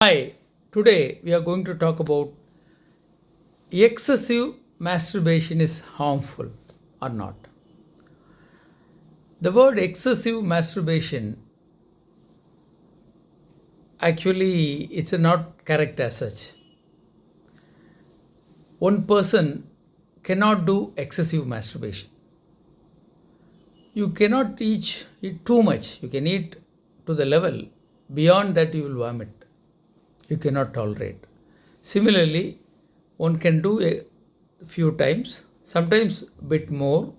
Hi, today we are going to talk about excessive masturbation is harmful or not. The word excessive masturbation actually it's not correct as such. One person cannot do excessive masturbation. You cannot eat too much. You can eat to the level beyond that you will vomit. You cannot tolerate. Similarly, one can do a few times, sometimes a bit more,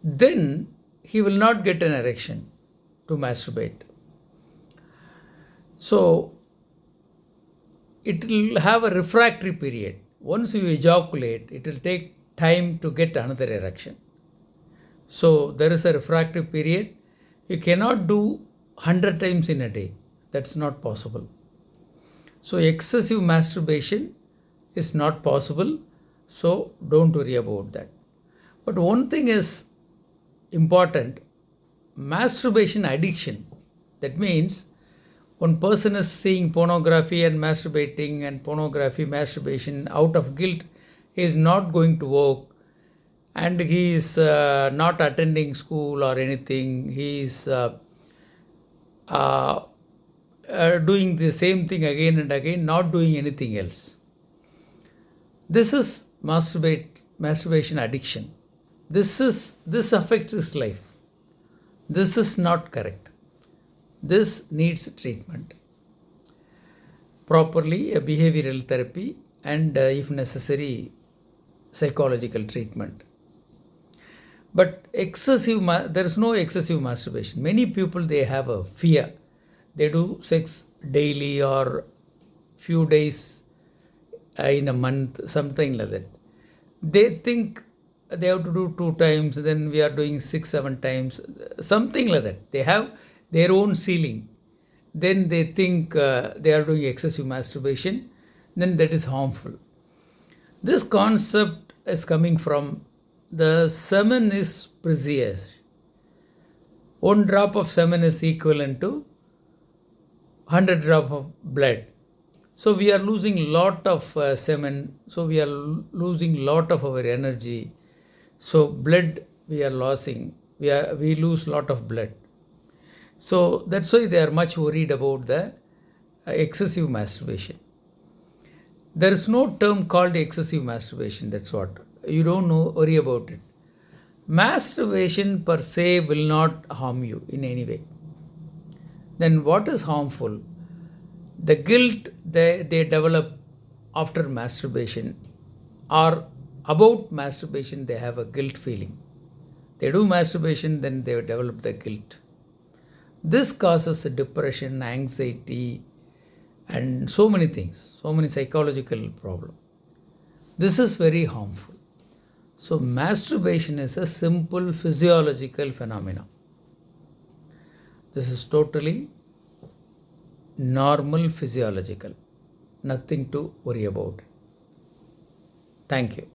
then he will not get an erection to masturbate. So it will have a refractory period. Once you ejaculate, it will take time to get another erection. So there is a refractory period. You cannot do 100 times in a day. That's not possible. So excessive masturbation is not possible. So don't worry about that. But one thing is important, masturbation addiction. That means one person is seeing pornography and masturbating and pornography, masturbation out of guilt is not going to work, and he is not attending school or anything. He is uh, doing the same thing again and again, not doing anything else. This is masturbation addiction. This affects his life. This is not correct. This needs treatment. Properly, a behavioral therapy and if necessary, psychological treatment. But there is no excessive masturbation. Many people, they have a fear. They do sex daily or few days in a month, something like that. They think they have to do 2 times, then we are doing 6, 7 times, something like that. They have their own ceiling. Then they think they are doing excessive masturbation, then that is harmful. This concept is coming from the semen is precious. 1 drop of semen is equivalent to 100 drop of blood. So we are losing lot of semen. So we are losing lot of our energy. So blood we are losing. We lose lot of blood. So that's why they are much worried about the excessive masturbation. There is no term called excessive masturbation. That's what. You don't worry about it. Masturbation per se will not harm you in any way. Then what is harmful? The guilt they develop after masturbation, or about masturbation they have a guilt feeling. They do masturbation, then they develop the guilt. This causes depression, anxiety, and so many things, so many psychological problems. This is very harmful. So masturbation is a simple physiological phenomenon. This is totally normal physiological. Nothing to worry about. Thank you.